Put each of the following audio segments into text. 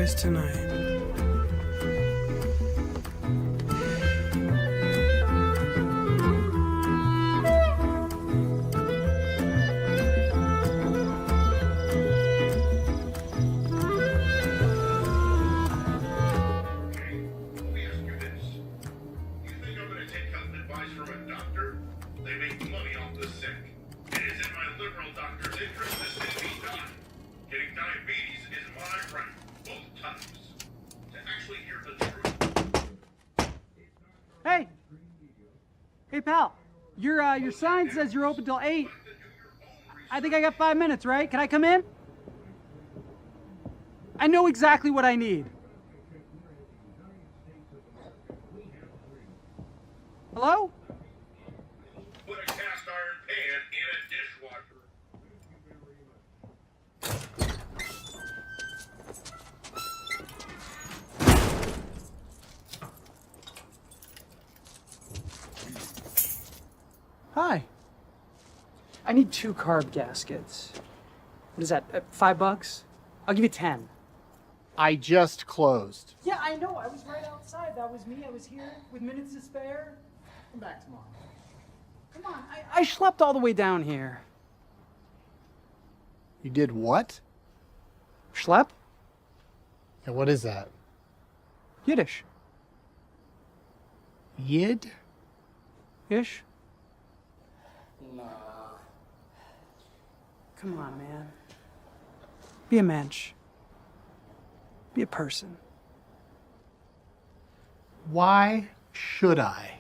boys tonight. Hey, pal, your sign says you're open till 8. I think I got 5 minutes, right? Can I come in? I know exactly what I need. Hello? Put a cast iron pan in a dishwasher. Hi. I need 2 carb gaskets. What is that, $5? I'll give you 10. I just closed. Yeah, I know. I was right outside. That was me. I was here with minutes to spare. Come back tomorrow. Come on. I schlepped all the way down here. You did what? Schlepp? And what is that? Yiddish. Yid? Ish? Nah. Come on, man. Be a mensch. Be a person. Why should I?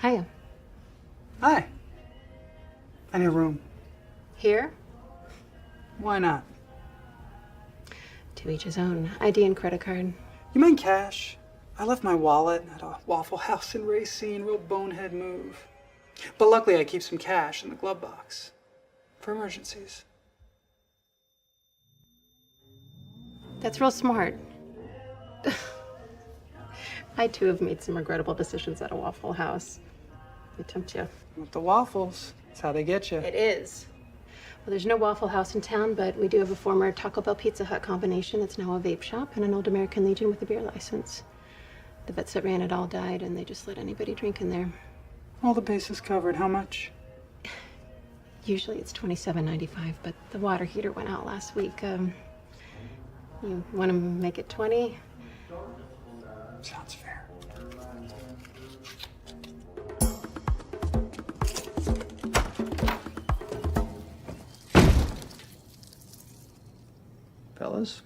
Hiya. Hi. I need a room. Here? Why not? To each his own. ID and credit card. You mind cash? I left my wallet at a Waffle House in Racine. Real bonehead move. But luckily I keep some cash in the glove box. For emergencies. That's real smart. I too have made some regrettable decisions at a Waffle House. They tempt you. With the waffles. That's how they get you. It is. Well, there's no Waffle House in town, but we do have a former Taco Bell Pizza Hut combination that's now a vape shop and an old American Legion with a beer license. The vets that ran it all died, and they just let anybody drink in there. All the bases covered. How much? Usually it's $27.95, but the water heater went out last week. You want to make it 20? Sounds fair. Fellas?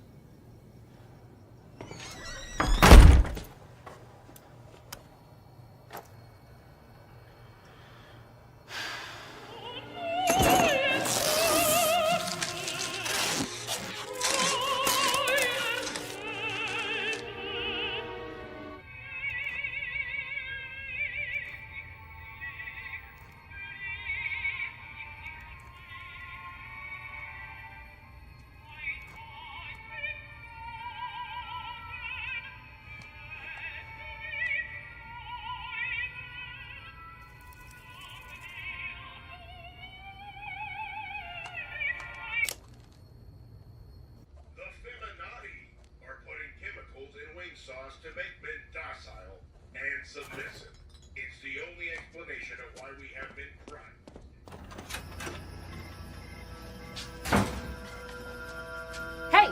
sauce to make men docile and submissive. It's the only explanation of why we have men crying. Hey!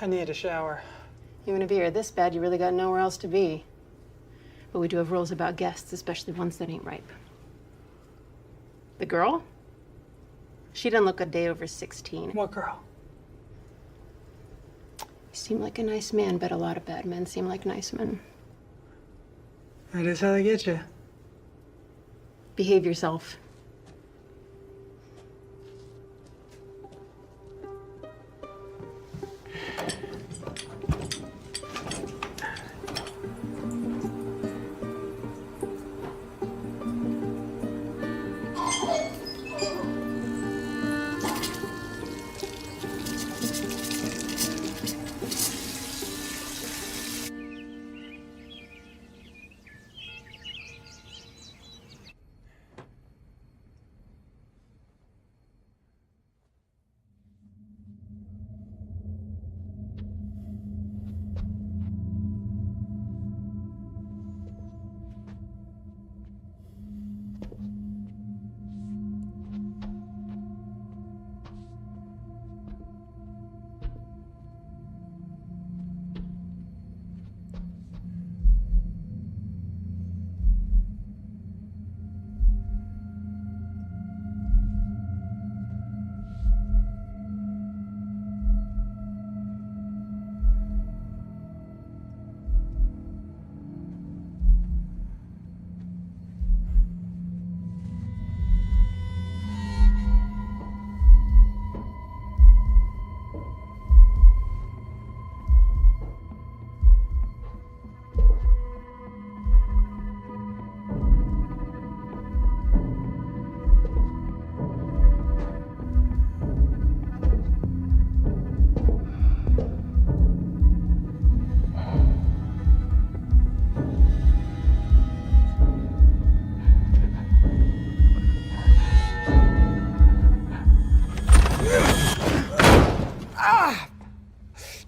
I need a shower. Even if you're this bad, you really got nowhere else to be. But we do have rules about guests, especially ones that ain't ripe. The girl? She didn't look a day over 16. What girl? You seem like a nice man, but a lot of bad men seem like nice men. That is how they get you. Behave yourself.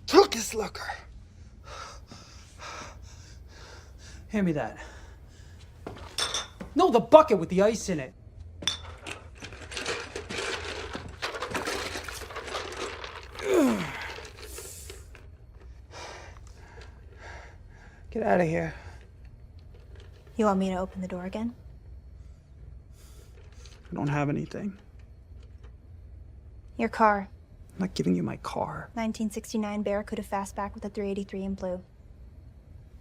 Took his looker. Hand me that. No, the bucket with the ice in it. Get out of here. You want me to open the door again? I don't have anything. Your car. I'm not giving you my car. 1969 Barracuda Fastback with a 383 in blue.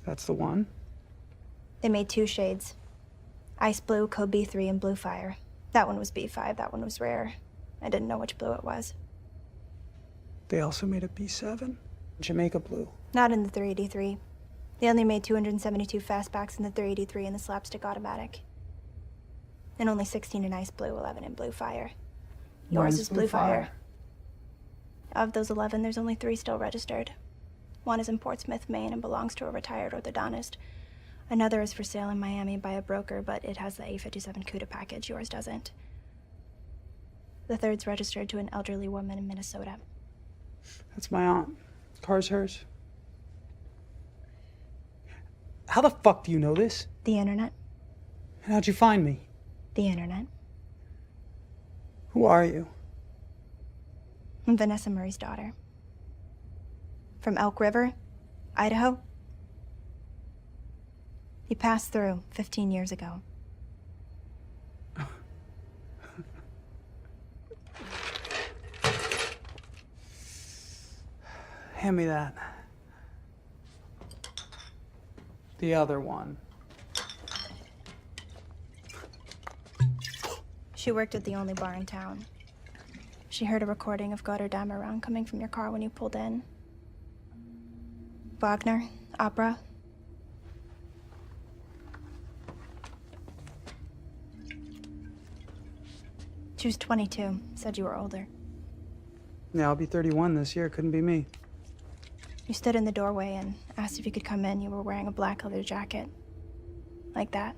That's the one? They made two shades. Ice blue, code B3, and blue fire. That one was B5, that one was rare. I didn't know which blue it was. They also made a B7? Jamaica blue. Not in the 383. They only made 272 fastbacks in the 383 and the slapstick automatic. And only 16 in ice blue, 11 in blue fire. Yours Mine's is blue fire. Of those 11, there's only 3 still registered. One is in Portsmouth, Maine, and belongs to a retired orthodontist. Another is for sale in Miami by a broker, but it has the A57 CUDA package. Yours doesn't. The third's registered to an elderly woman in Minnesota. That's my aunt. Car's hers. How the fuck do you know this? The internet? And how'd you find me? The internet. Who are you? I'm Vanessa Murray's daughter. From Elk River, Idaho. You passed through 15 years ago. Hand me that. The other one. She worked at the only bar in town. She heard a recording of Goddardam around coming from your car when you pulled in. Wagner, opera. She was 22, said you were older. Yeah, I'll be 31 this year. Couldn't be me. You stood in the doorway and asked if you could come in. You were wearing a black leather jacket. Like that.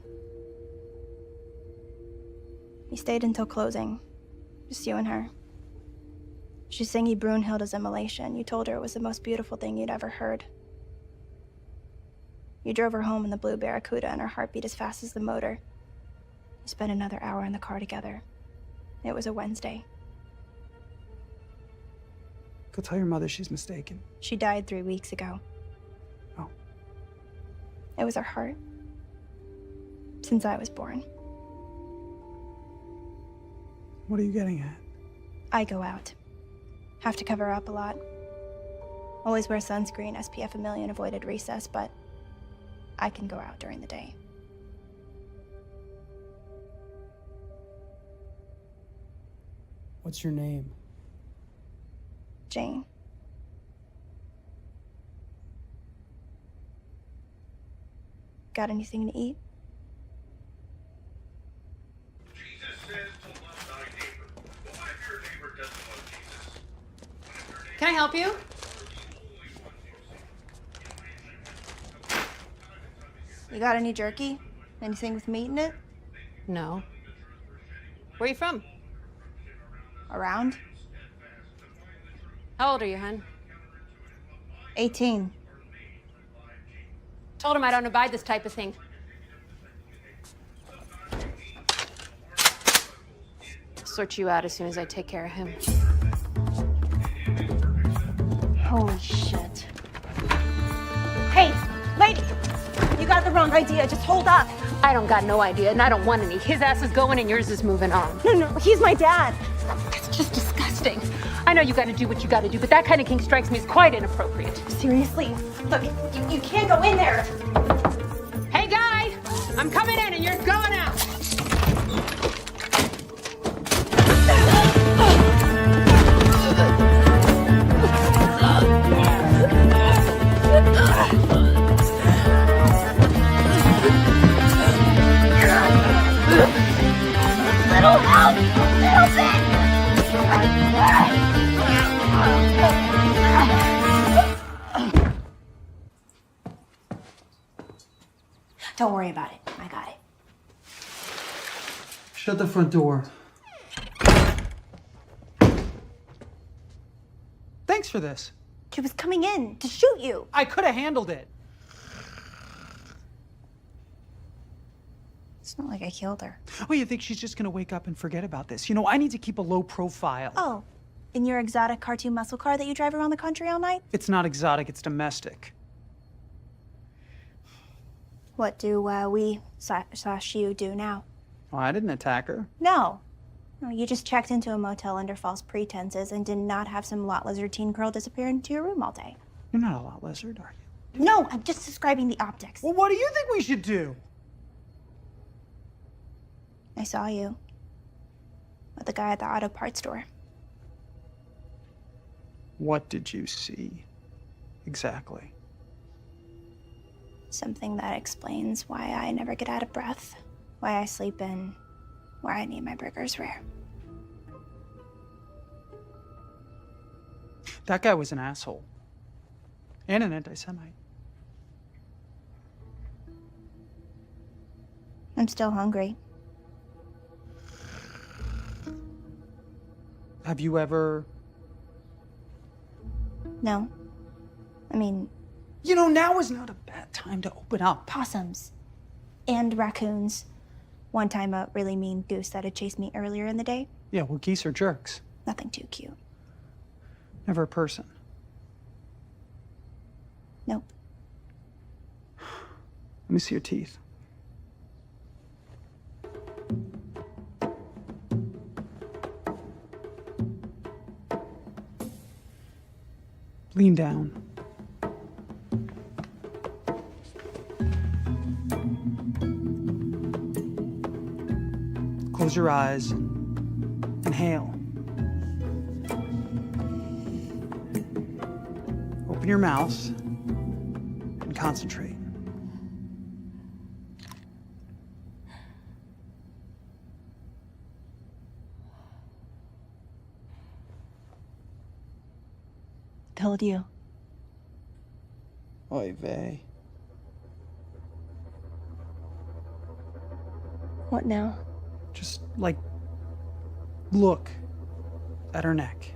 You stayed until closing. Just you and her. She sang you Brunhilde's Immolation. You told her it was the most beautiful thing you'd ever heard. You drove her home in the blue Barracuda and her heart beat as fast as the motor. You spent another hour in the car together. It was a Wednesday. Go tell your mother she's mistaken. She died 3 weeks ago. Oh. It was her heart. Since I was born. What are you getting at? I go out. Have to cover up a lot. Always wear sunscreen, SPF a million, avoided recess, but I can go out during the day. What's your name? Jane. Got anything to eat? Jesus says to love thy neighbor. Well, what if your neighbor doesn't love Jesus? What if your neighbor Can I help you? are the only ones you see? You got any jerky? Anything with meat in it? No. Where are you from? Around? How old are you, hun? 18. Told him I don't abide this type of thing. I'll sort you out as soon as I take care of him. Holy shit. Hey, lady! You got the wrong idea. Just hold up. I don't got no idea, and I don't want any. His ass is going and yours is moving on. No, he's my dad. That's just disgusting. I know you gotta do what you gotta do, but that kind of kink strikes me as quite inappropriate. Seriously? Look, you can't go in there. Hey, guy! I'm coming in and you're going out! Little help! Little bit! Don't worry about it. I got it. Shut the front door. Thanks for this. She was coming in to shoot you. I could have handled it. It's not like I killed her. Oh, you think she's just gonna wake up and forget about this? You know, I need to keep a low profile. Oh, in your exotic cartoon muscle car that you drive around the country all night? It's not exotic, it's domestic. What do we/you do now? Oh, I didn't attack her. No. No, you just checked into a motel under false pretenses and did not have some lot lizard teen girl disappear into your room all day. You're not a lot lizard, are you? No, I'm just describing the optics. Well, what do you think we should do? I saw you with the guy at the auto parts store. What did you see? Exactly. Something that explains why I never get out of breath, why I sleep in, why I need my burgers rare. That guy was an asshole. And an anti-Semite. I'm still hungry. Have you ever... No. I mean, You know, now is not a bad time to open up. possums. And raccoons. One time a really mean goose that had chased me earlier in the day. Yeah, well, geese are jerks. Nothing too cute. Never a person. Nope. Let me see your teeth. Lean down. Close your eyes. Inhale. Open your mouth. and concentrate. Told you. Oy vey. What now? Just, like, look at her neck.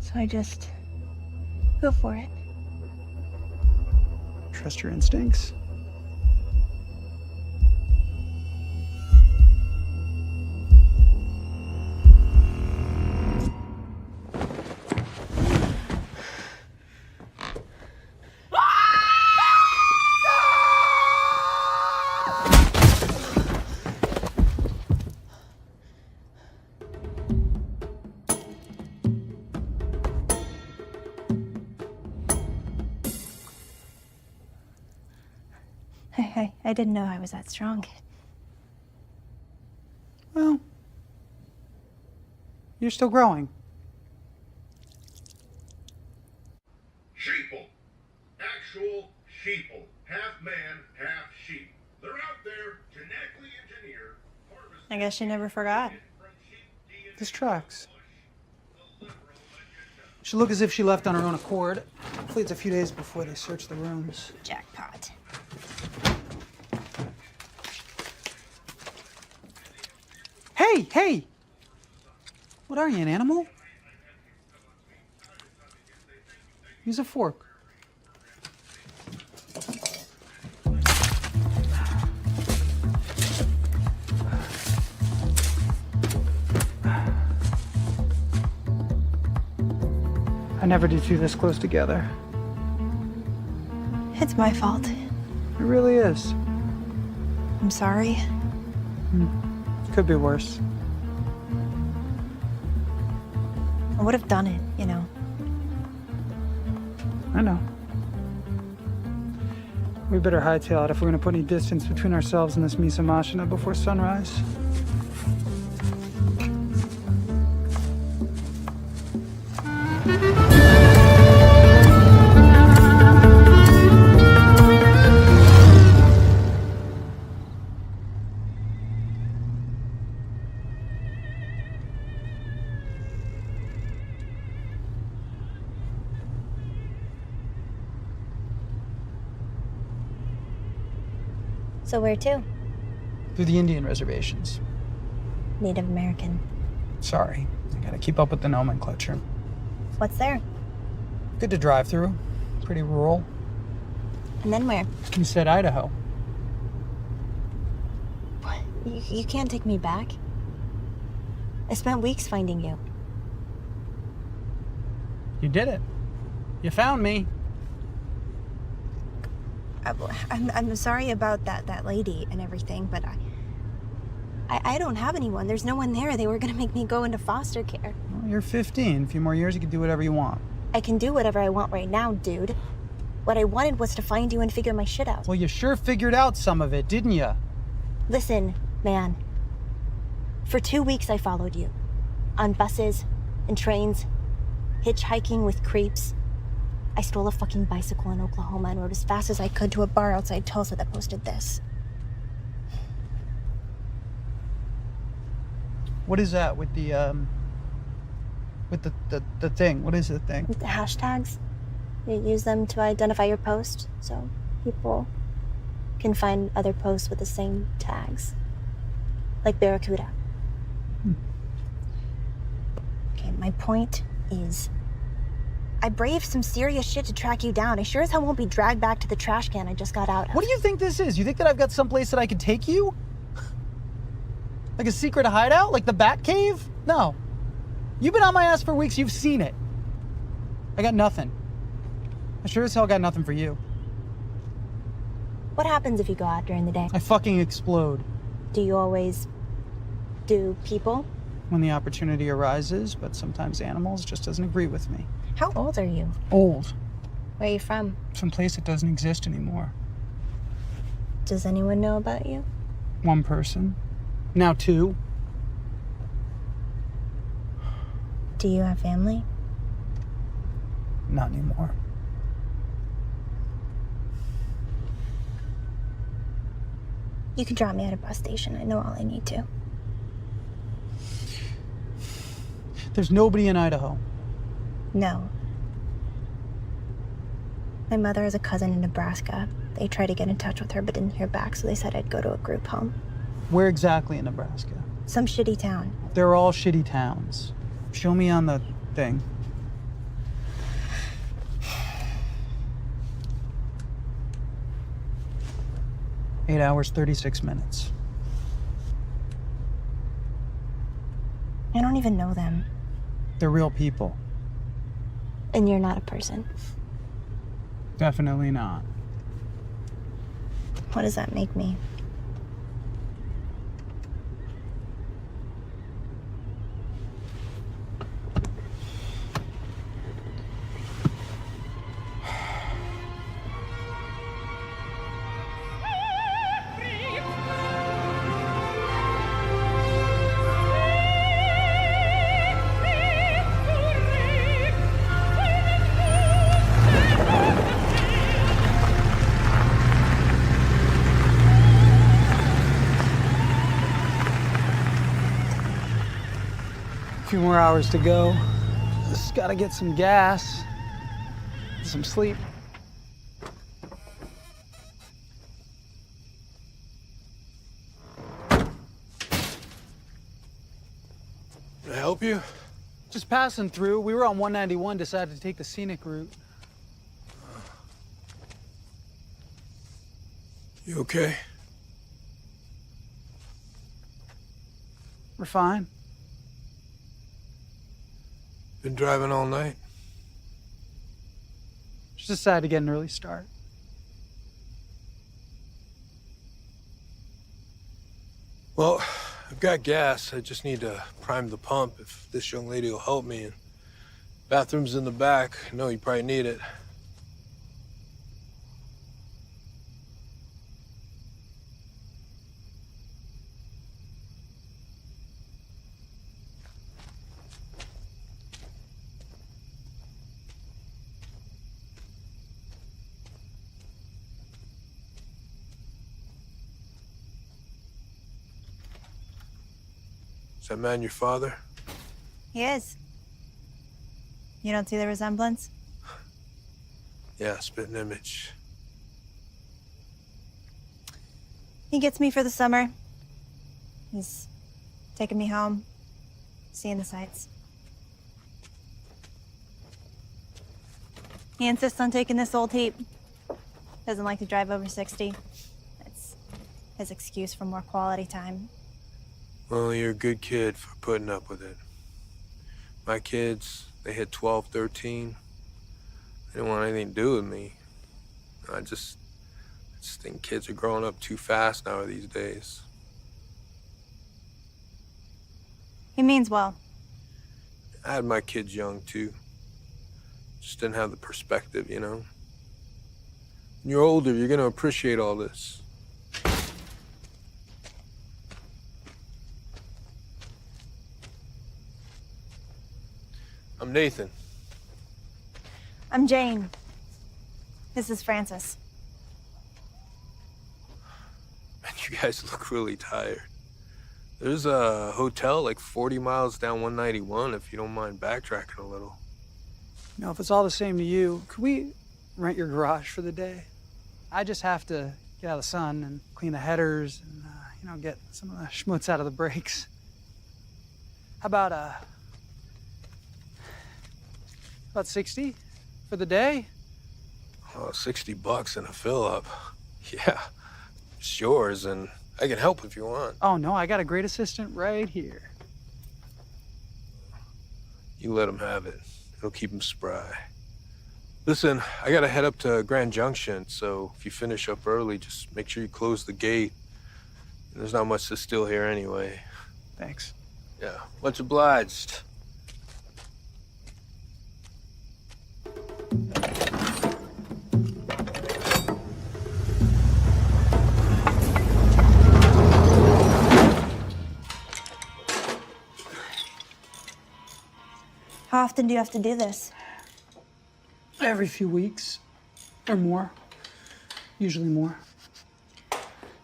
So I just go for it. Trust your instincts. I didn't know I was that strong. Well, you're still growing. Sheeple. Actual sheeple. Half man, half sheep. They're out there, genetically engineered, harvesting I guess she never forgot. from sheep DNA. This tracks. The liberal agenda. She'll look as if she left on her own accord. Hopefully it's a few days before they search the rooms. Jackpot. Hey, hey! What are you, an animal? Use a fork. I never did two this close together. It's my fault. It really is. I'm sorry. Could be worse. I would have done it, you know. I know. We better hightail it if we're gonna put any distance between ourselves and this Misa Machina before sunrise. So where to? Through the Indian reservations. Native American. Sorry, I gotta keep up with the nomenclature. What's there? Good to drive through. Pretty rural. And then where? You said Idaho. What? You can't take me back. I spent weeks finding you. You did it. You found me. I'm sorry about that lady and everything, but I don't have anyone. There's no one there. They were gonna make me go into foster care. Well, you're 15. A few more years, you can do whatever you want. I can do whatever I want right now, dude. What I wanted was to find you and figure my shit out. Well, you sure figured out some of it, didn't you? Listen, man. For 2 weeks I followed you. On buses and trains, hitchhiking with creeps. I stole a fucking bicycle in Oklahoma and rode as fast as I could to a bar outside Tulsa that posted this. What is that with the thing? What is the thing? The hashtags, you use them to identify your post, so people can find other posts with the same tags. Like Barracuda. Okay, my point is, I braved some serious shit to track you down. I sure as hell won't be dragged back to the trash can I just got out of. What do you think this is? You think that I've got someplace that I can take you? Like a secret hideout? Like the Bat Cave? No. You've been on my ass for weeks. You've seen it. I got nothing. I sure as hell got nothing for you. What happens if you go out during the day? I fucking explode. Do you always do people? When the opportunity arises, but sometimes animals just doesn't agree with me. How old are you? Old. Where are you from? Some place that doesn't exist anymore. Does anyone know about you? One person. Now two. Do you have family? Not anymore. You can drop me at a bus station. I know all I need to. There's nobody in Idaho. No. My mother has a cousin in Nebraska. They tried to get in touch with her but didn't hear back, so they said I'd go to a group home. Where exactly in Nebraska? Some shitty town. They're all shitty towns. Show me on the thing. Eight hours, 36 minutes. I don't even know them. They're real people. And you're not a person. Definitely not. What does that make me? A few more hours to go. Just gotta get some gas, some sleep. Can I help you? Just passing through. We were on 191, decided to take the scenic route. You okay? We're fine. Been driving all night? Just decided to get an early start. Well, I've got gas. I just need to prime the pump if this young lady will help me. And bathroom's in the back. I know you probably need it. Is that man your father? He is. You don't see the resemblance? Yeah, spitting image. He gets me for the summer. He's taking me home, seeing the sights. He insists on taking this old heap. Doesn't like to drive over 60. It's his excuse for more quality time. Well, you're a good kid for putting up with it. My kids, they hit 12, 13. They didn't want anything to do with me. I just think kids are growing up too fast now these days. He means well. I had my kids young, too. Just didn't have the perspective, you know? When you're older, you're gonna appreciate all this. I'm Nathan. I'm Jane. This is Francis. Man, you guys look really tired. There's a hotel like 40 miles down 191 if you don't mind backtracking a little. You know, if it's all the same to you, could we rent your garage for the day? I just have to get out of the sun and clean the headers and, you know, get some of the schmutz out of the brakes. How about 60 for the day? Oh, $60 and a fill-up. Yeah, it's yours, and I can help if you want. Oh, no, I got a great assistant right here. You let him have it. It'll keep him spry. Listen, I gotta head up to Grand Junction, so if you finish up early, just make sure you close the gate. There's not much to steal here anyway. Thanks. Yeah, much obliged. How often do you have to do this? Every few weeks or more. Usually more.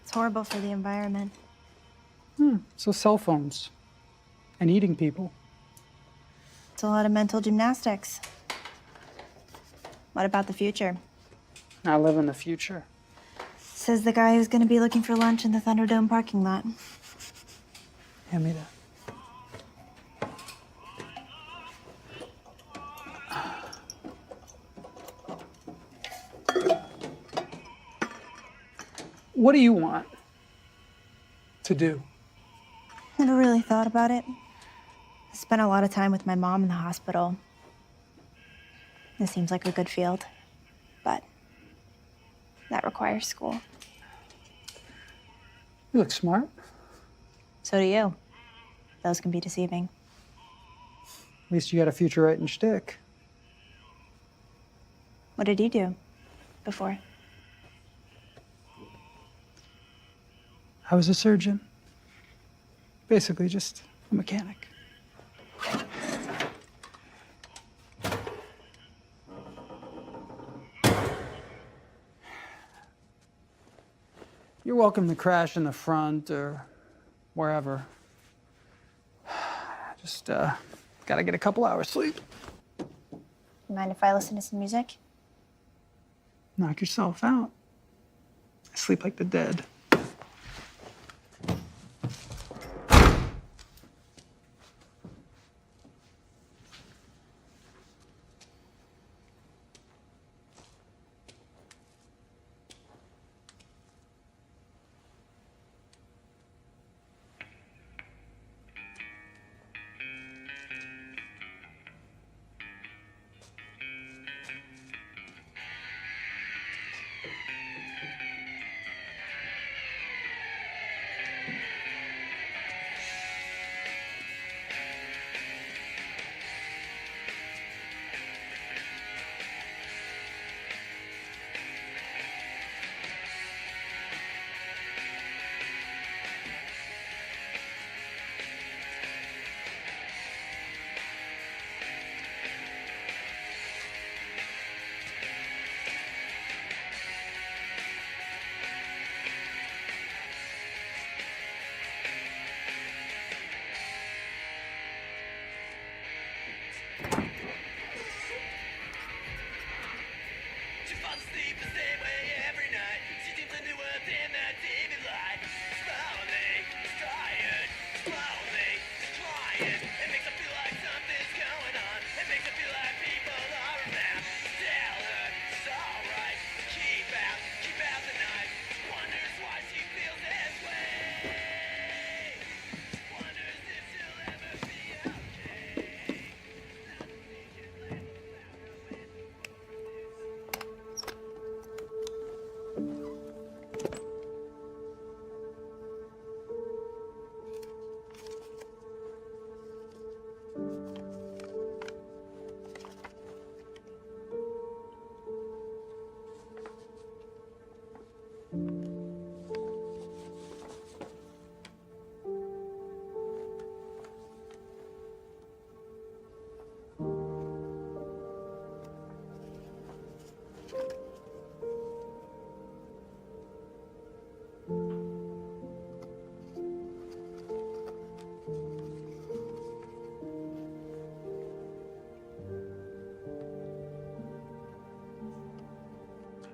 It's horrible for the environment. So cell phones and eating people. It's a lot of mental gymnastics. What about the future? I live in the future. Says the guy who's gonna be looking for lunch in the Thunderdome parking lot. Hand me that. What do you want to do? Never really thought about it. I spent a lot of time with my mom in the hospital. It seems like a good field, but that requires school. You look smart. So do you. Those can be deceiving. At least you got a future writing shtick. What did you do before? I was a surgeon. Basically just a mechanic. You're welcome to crash in the front or wherever. Just gotta get a couple hours sleep. You mind if I listen to some music? Knock yourself out. I sleep like the dead.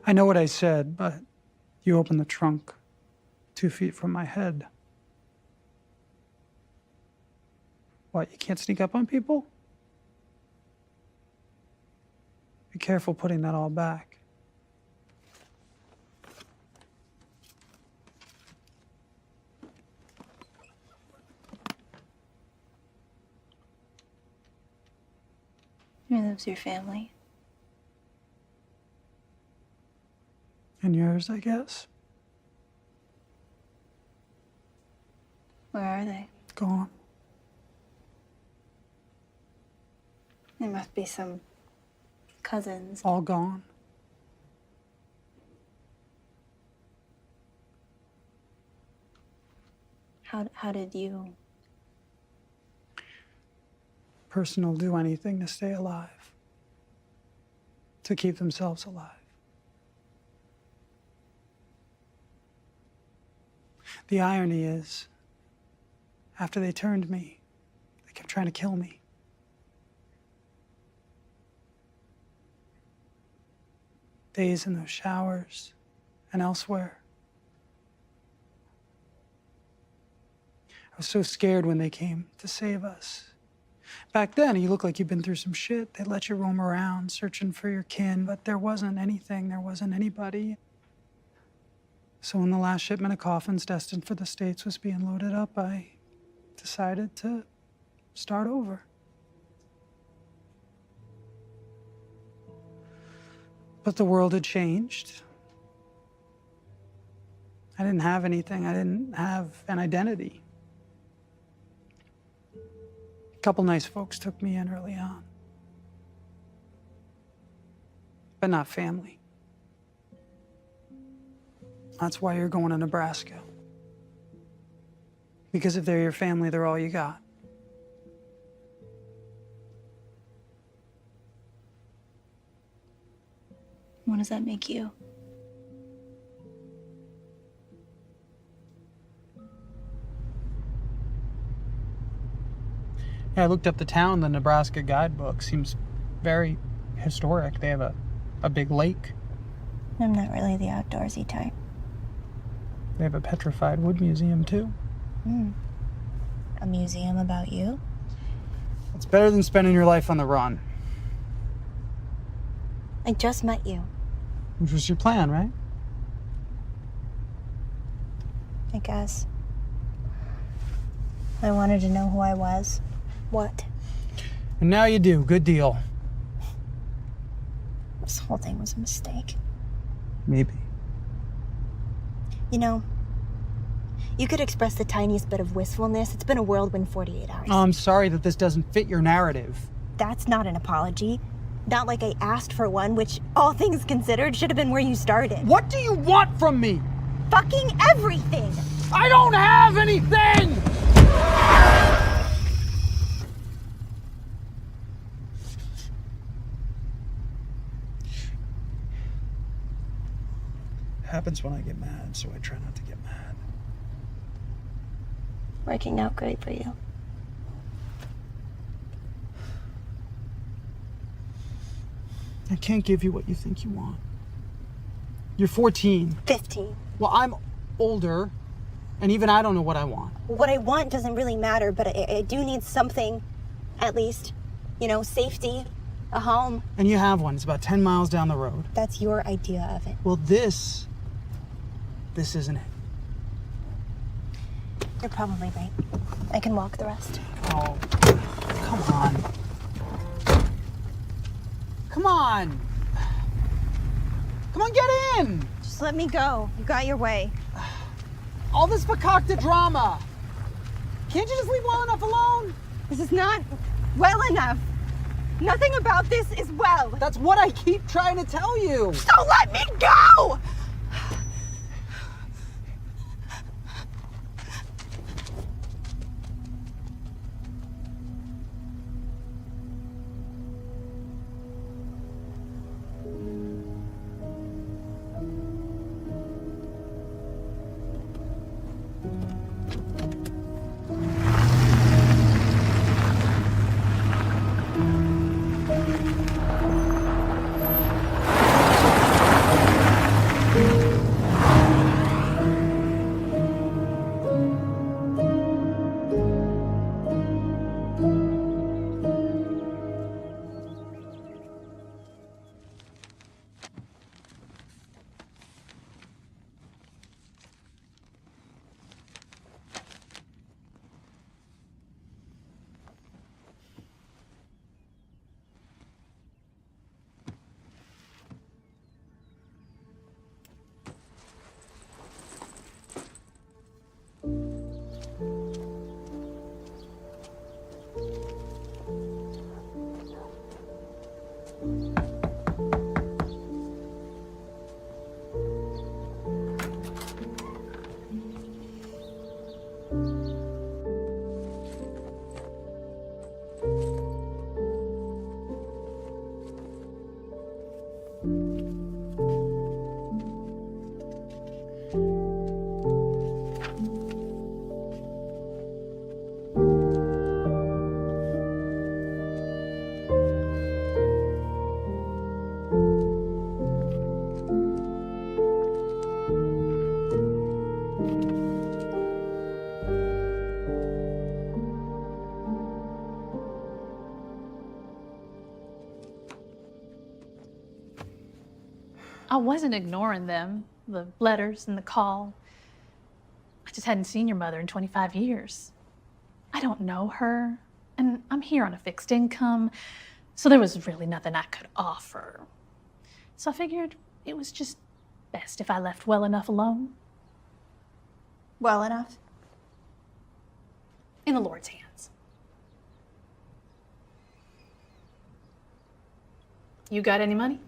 I know what I said, but you opened the trunk 2 feet from my head. What, you can't sneak up on people? Be careful putting that all back. Here lives your family. And yours, I guess. Where are they? Gone. There must be some cousins. All gone. How did you? person will do anything to stay alive, to keep themselves alive. The irony is, after they turned me, they kept trying to kill me. Days in those showers and elsewhere. I was so scared when they came to save us. Back then, you looked like you'd been through some shit. They'd let you roam around searching for your kin, but there wasn't anything, there wasn't anybody. So when the last shipment of coffins destined for the States was being loaded up, I decided to start over. But the world had changed. I didn't have anything. I didn't have an identity. A couple nice folks took me in early on. But not family. That's why you're going to Nebraska. Because if they're your family, they're all you got. What does that make you? Yeah, I looked up the town, the Nebraska guidebook. Seems very historic. They have a big lake. I'm not really the outdoorsy type. They have a petrified wood museum, too. A museum about you? It's better than spending your life on the run. I just met you. Which was your plan, right? I guess. I wanted to know who I was. What? And now you do. Good deal. This whole thing was a mistake. Maybe. You know, you could express the tiniest bit of wistfulness. It's been a whirlwind 48 hours. I'm sorry that this doesn't fit your narrative. That's not an apology. Not like I asked for one, which, all things considered, should have been where you started. What do you want from me? Fucking everything! I don't have anything! Happens when I get mad, so I try not to get mad. Working out great for you. I can't give you what you think you want. You're 14. 15. Well, I'm older, and even I don't know what I want. What I want doesn't really matter, but I do need something, at least. You know, safety, a home. And you have one. It's about 10 miles down the road. That's your idea of it. Well, this isn't it. You're probably right. I can walk the rest. Oh, come on. Come on. Come on, get in. Just let me go. You got your way. All this fakakta drama. Can't you just leave well enough alone? This is not well enough. Nothing about this is well. That's what I keep trying to tell you. So let me go! I wasn't ignoring them, the letters and the call. I just hadn't seen your mother in 25 years. I don't know her, and I'm here on a fixed income, so there was really nothing I could offer. So I figured it was just best if I left well enough alone. Well enough? In the Lord's hands. You got any money?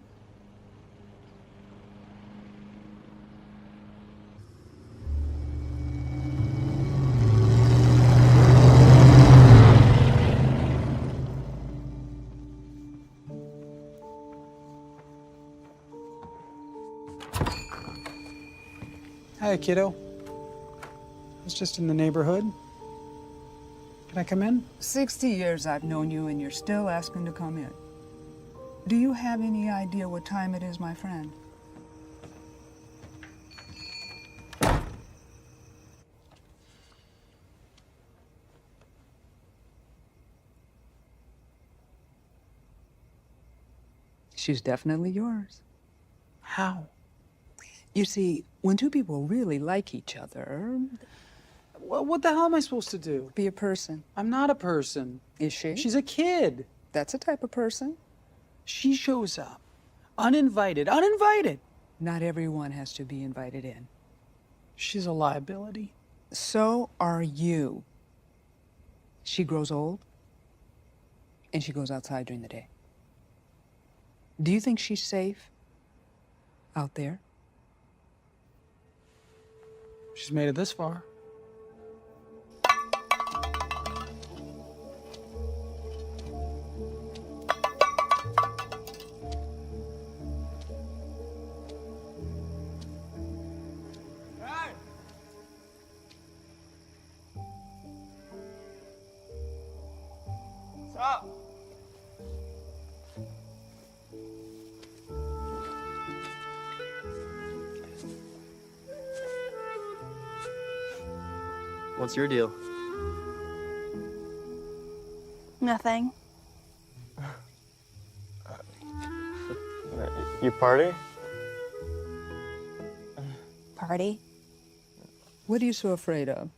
Hi, kiddo. I was just in the neighborhood. Can I come in? 60 years I've known you, and you're still asking to come in. Do you have any idea what time it is, my friend? She's definitely yours. How? You see, when two people really like each other, What the hell am I supposed to do? be a person. I'm not a person. Is she? She's a kid. That's a type of person. She shows up. Uninvited. Uninvited. Not everyone has to be invited in. She's a liability. So are you. She grows old, and she goes outside during the day. Do you think she's safe out there? She's made it this far. Stop! What's your deal? Nothing. You party? Party? What are you so afraid of?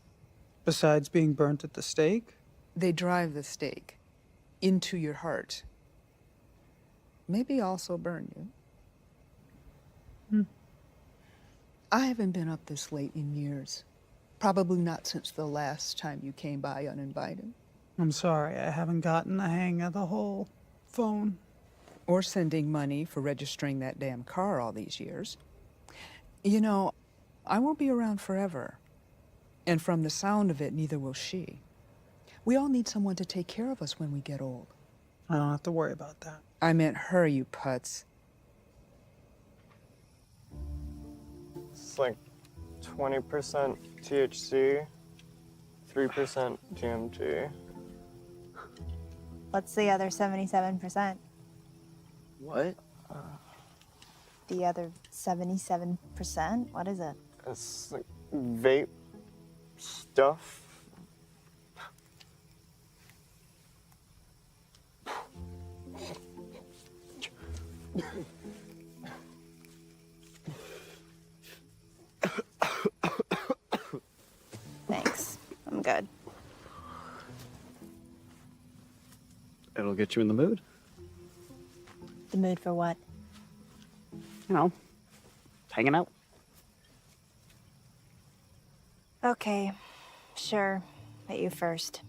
Besides being burnt at the stake? They drive the stake into your heart. Maybe also burn you. I haven't been up this late in years. Probably not since the last time you came by uninvited. I'm sorry, I haven't gotten the hang of the whole phone. Or sending money for registering that damn car all these years. You know, I won't be around forever. And from the sound of it, neither will she. We all need someone to take care of us when we get old. I don't have to worry about that. I meant her, you putz. It's like 20% THC, 3% DMT. What's the other 77%? What? The other 77%? What is it? It's like vape stuff. Thanks. I'm good. It'll get you in the mood. The mood for what? You know, hanging out. Okay. Sure. But you first.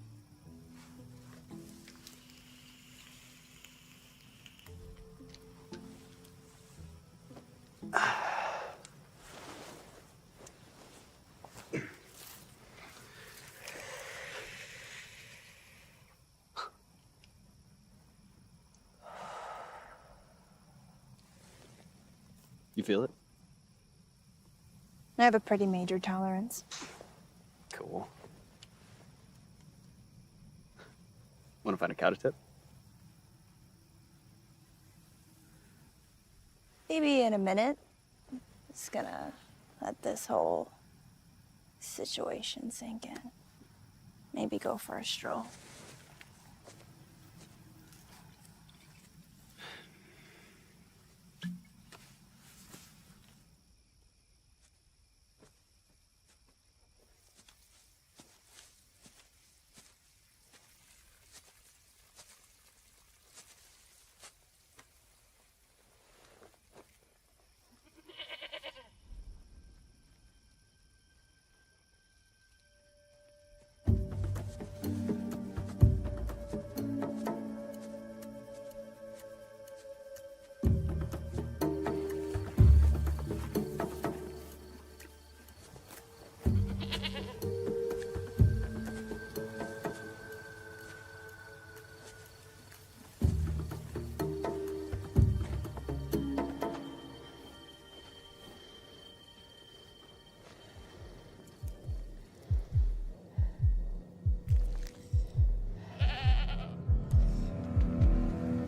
You feel it? I have a pretty major tolerance. Cool. Want to find a counter tip? Maybe in a minute. Just gonna let this whole situation sink in. Maybe go for a stroll.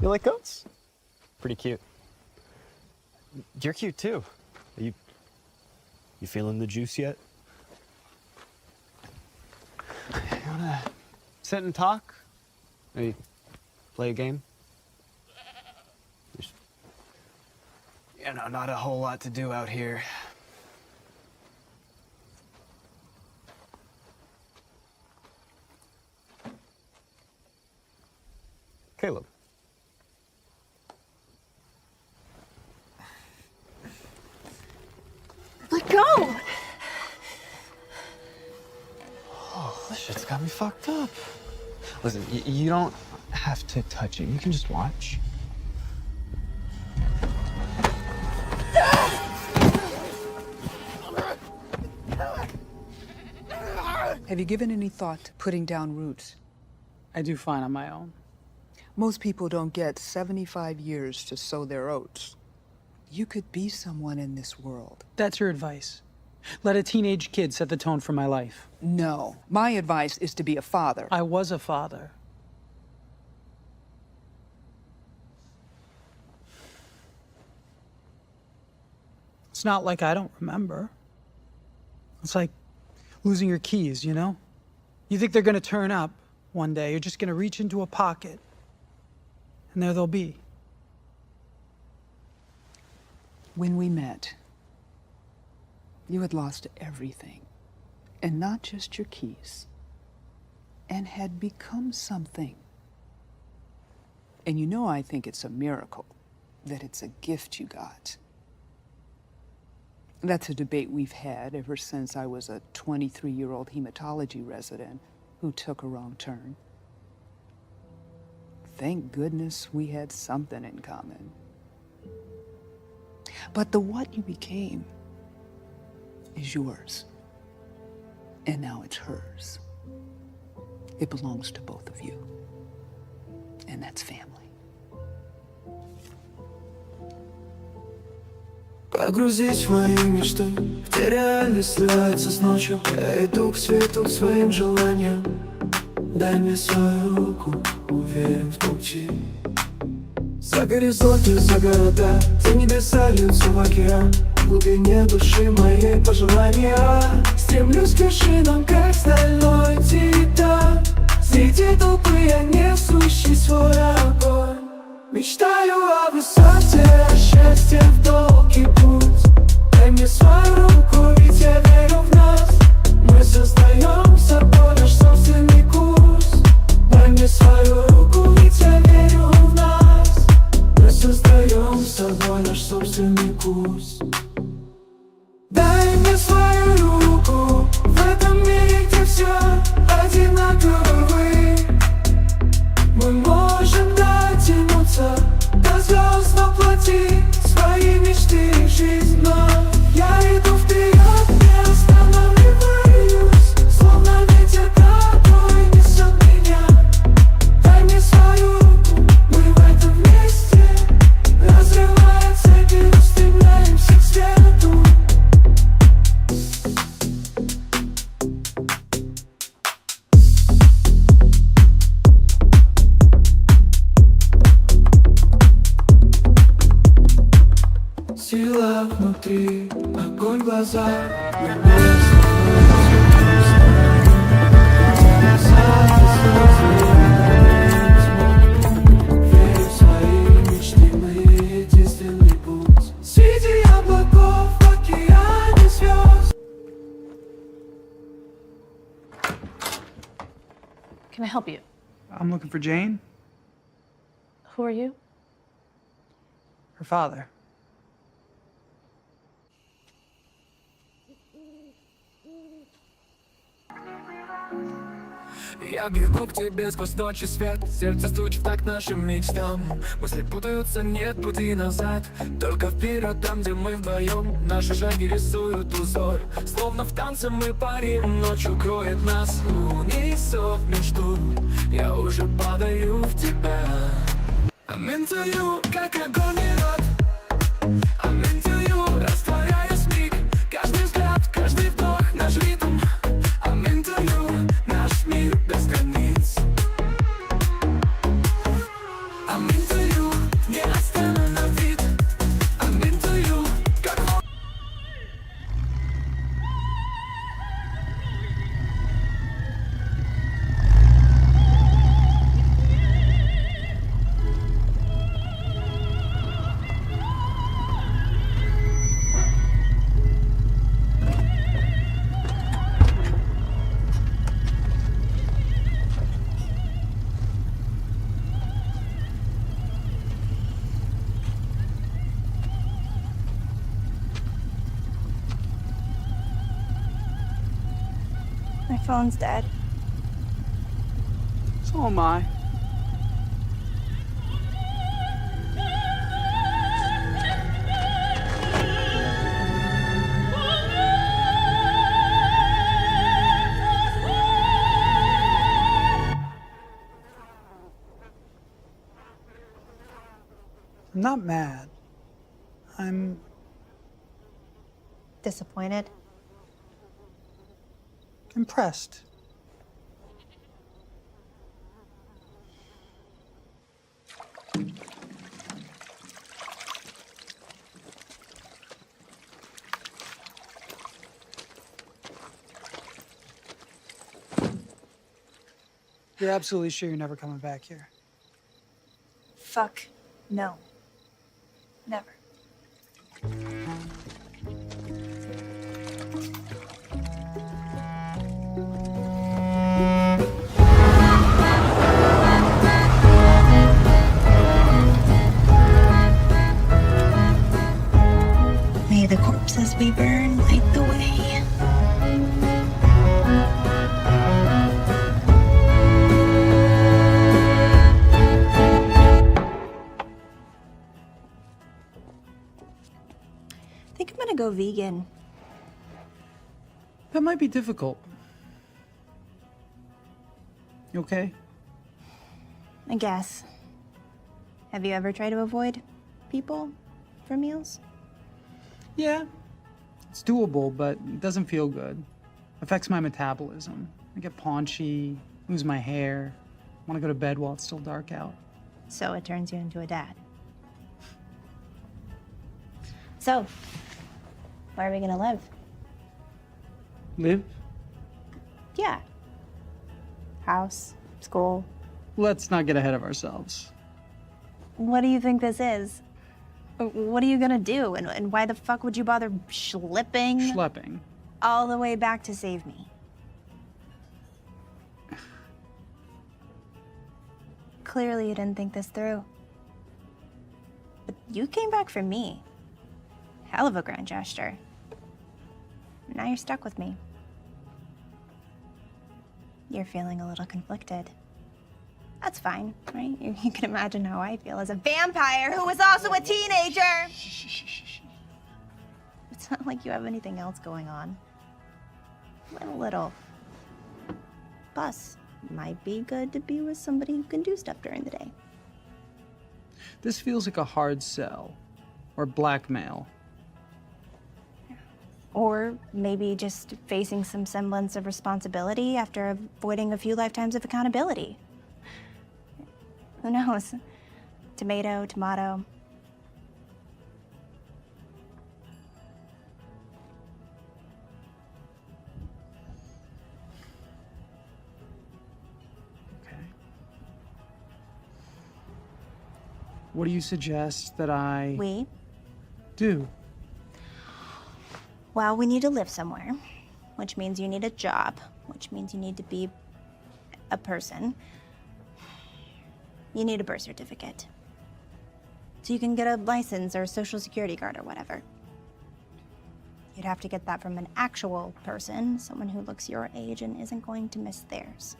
You like goats? Pretty cute. You're cute too. You feeling the juice yet? You wanna sit and talk? Maybe play a game? There's, not a whole lot to do out here. Caleb. Let go! Oh, this shit's got me fucked up. Listen, you don't have to touch it. You can just watch. Have you given any thought to putting down roots? I do fine on my own. Most people don't get 75 years to sow their oats. You could be someone in this world. That's your advice. Let a teenage kid set the tone for my life. No. My advice is to be a father. I was a father. It's not like I don't remember. It's like losing your keys, you know? You think they're gonna turn up one day. You're just gonna reach into a pocket, and there they'll be. When we met, you had lost everything, and not just your keys, and had become something. And you know I think it's a miracle, that it's a gift you got. That's a debate we've had ever since I was a 23-year-old hematology resident who took a wrong turn. Thank goodness we had something in common. But the what you became is yours. And now it's hers. It belongs to both of you. And that's family. Погрузись в мои мечты, где реальность сливается с ночью. Я иду к свету, к своим желаниям. Дай мне свою руку, уверен в пути. За горизонты, за города, за небеса льются в океан. В глубине души моей пожелания стремлюсь к вершинам, как стальной титан. Среди толпы я несущий свой огонь. Мечтаю о высоте, о счастье в долгий путь. Дай мне свою руку, ведь я верю в нас. Мы создаем с собой наш собственный курс. Дай мне свою руку, ведь я верю в нас. Мы создаем с собой наш собственный курс. Дай мне свою руку в этом мире, где все одинаковы. Мы можем дотянуться до звезд, воплотить свои мечты в жизнь. Но я иду вперед, не останавливаюсь, словно ветер, который несет меня. Дай мне свою руку, мы в этом вместе, разрывая цепи, устремляемся к свету. Сила внутри, огонь в глазах. Верю в свои мечты, мы единственный путь. Среди облаков, в океане звезд. Can I help you? I'm looking for Jane, Who are you? her father. Я бегу к тебе сквозь ночи свет. Сердце стучит так нашим мечтам. Мысли путаются, нет пути назад. Только вперед, там, где мы вдвоем. Наши шаги рисуют узор. Словно в танце мы парим. Ночь укроет нас, унесет мечту. Я уже падаю в тебя. I'm into you, как огонь и лед. I'm into you, растворяясь в миг. Каждый взгляд, каждый вдох, наш ритм. I'm into you, наш мир без границ. I'm into you. Phone's dead. So am I. I'm not mad. I'm Disappointed? impressed. You're absolutely sure you're never coming back here? Fuck. No. Never. May the corpses we burn light the way. I think I'm gonna go vegan. That might be difficult. You okay? I guess. Have you ever tried to avoid people for meals? Yeah. It's doable, but it doesn't feel good. Affects my metabolism. I get paunchy, lose my hair, want to go to bed while it's still dark out. So it turns you into a dad. So, where are we gonna live? Live? Yeah. House, school. Let's not get ahead of ourselves. What do you think this is? What are you gonna do? And why the fuck would you bother schlepping all the way back to save me? Clearly you didn't think this through. But you came back for me. Hell of a grand gesture. Now you're stuck with me. You're feeling a little conflicted. That's fine, right? You can imagine how I feel as a vampire who was also a teenager. It's not like you have anything else going on. A little. Plus, might be good to be with somebody who can do stuff during the day. This feels like a hard sell. Or blackmail. Or maybe just facing some semblance of responsibility after avoiding a few lifetimes of accountability. Who knows? Tomato, tomato. Okay. What do you suggest that I We? do? Well, we need to live somewhere, which means you need a job, which means you need to be a person. You need a birth certificate. So you can get a license or a social security card or whatever. You'd have to get that from an actual person, someone who looks your age and isn't going to miss theirs.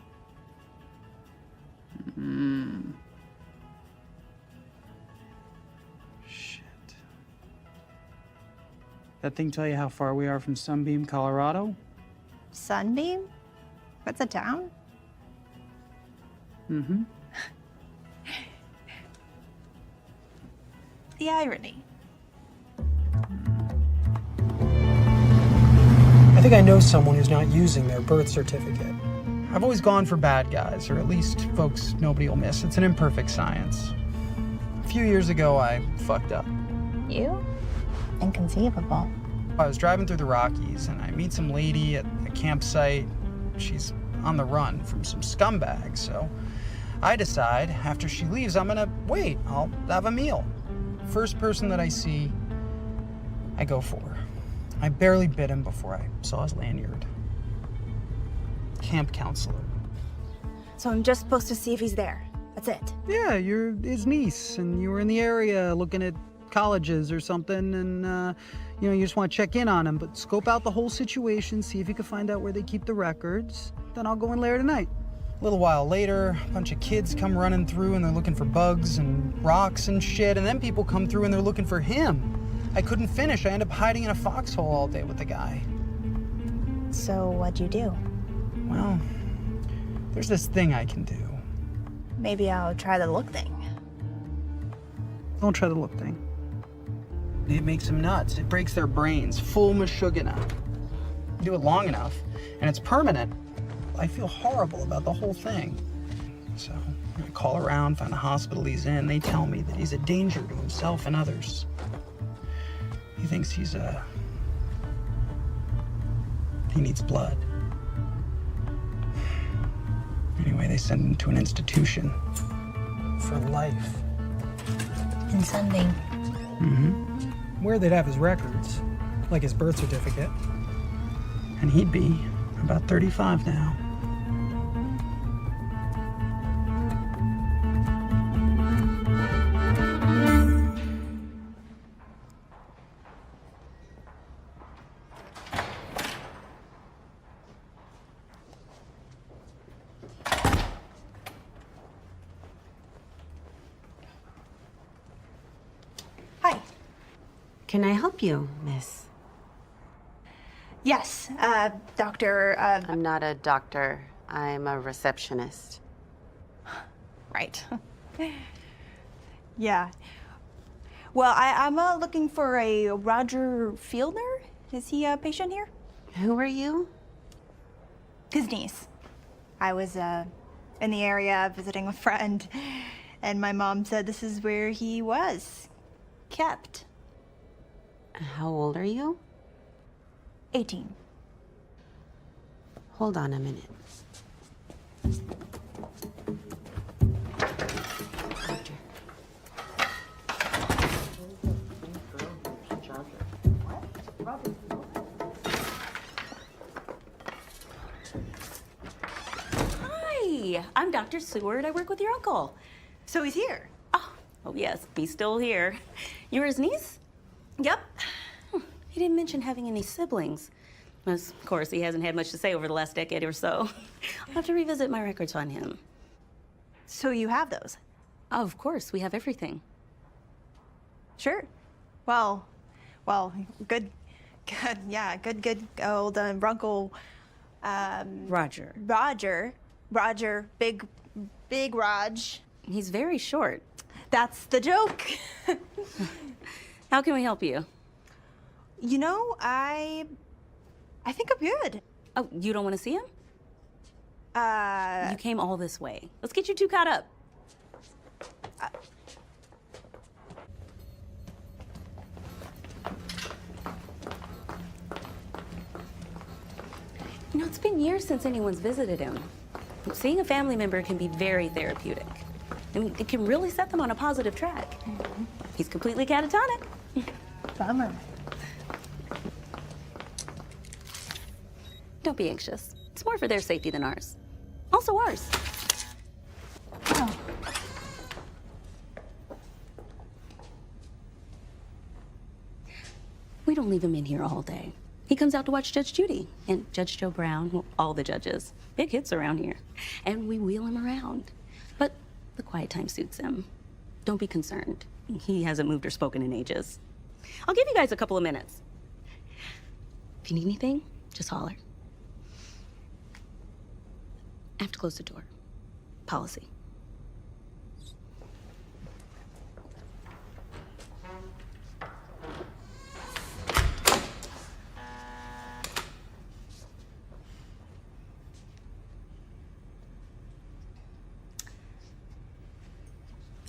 Shit. That thing tell you how far we are from Sunbeam, Colorado? Sunbeam? That's a town? Mm-hmm. The irony. I think I know someone who's not using their birth certificate. I've always gone for bad guys, or at least folks nobody will miss. It's an imperfect science. A few years ago, I fucked up. You? Inconceivable. I was driving through the Rockies, and I meet some lady at a campsite. She's on the run from some scumbags, so I decide after she leaves, I'm gonna wait. I'll have a meal. First person that I see, I go for. I barely bit him before I saw his lanyard. Camp counselor. So I'm just supposed to see if he's there. That's it. Yeah, you're his niece, and you were in the area looking at colleges or something, and You know, you just want to check in on them, but scope out the whole situation, see if you can find out where they keep the records. Then I'll go in later tonight. A little while later, a bunch of kids come running through and they're looking for bugs and rocks and shit, and then people come through and they're looking for him. I couldn't finish. I ended up hiding in a foxhole all day with the guy. So what'd you do? Well, there's this thing I can do. Maybe I'll try the look thing. Don't try the look thing. It makes them nuts. It breaks their brains. Full mashugana. You do it long enough, and it's permanent. I feel horrible about the whole thing. So I call around, find the hospital he's in. They tell me that he's a danger to himself and others. He thinks he needs blood. Anyway, they send him to an institution for life. And sending. Where they'd have his records, like his birth certificate. And he'd be about 35 now. Hi. Can I help you, miss? Yes, doctor, I'm not a doctor. I'm a receptionist. Right. Yeah. Well, I'm looking for a Roger Fieldner. Is he a patient here? Who are you? His niece. I was in the area visiting a friend, and my mom said this is where he was kept. How old are you? 18. Hold on a minute. Roger. Hi, I'm Dr. Seward. I work with your uncle. So he's here? Oh yes, he's still here. You're his niece? Yep. He didn't mention having any siblings. Of course, he hasn't had much to say over the last decade or so. I'll have to revisit my records on him. So you have those? Of course, we have everything. Sure. Well, good, yeah, good old Runkle, Roger. Roger, big Raj. He's very short. That's the joke. How can we help you? You know, I think I'm good. Oh, you don't want to see him? You came all this way. Let's get you two caught up. You know, it's been years since anyone's visited him. Seeing a family member can be very therapeutic. I mean, it can really set them on a positive track. He's completely catatonic. Bummer. Don't be anxious. It's more for their safety than ours. Also ours. Oh. We don't leave him in here all day. He comes out to watch Judge Judy and Judge Joe Brown, well, all the judges. Big hits around here. And we wheel him around. But the quiet time suits him. Don't be concerned. He hasn't moved or spoken in ages. I'll give you guys a couple of minutes. If you need anything, just holler. I have to close the door. Policy.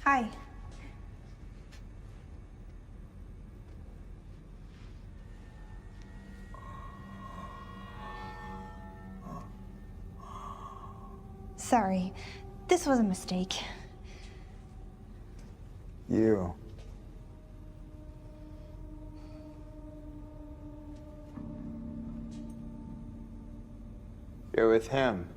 Hi. Sorry, this was a mistake. You. You're with him.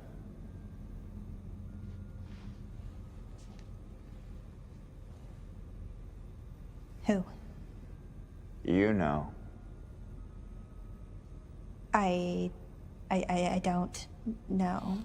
Who? You know. I don't know.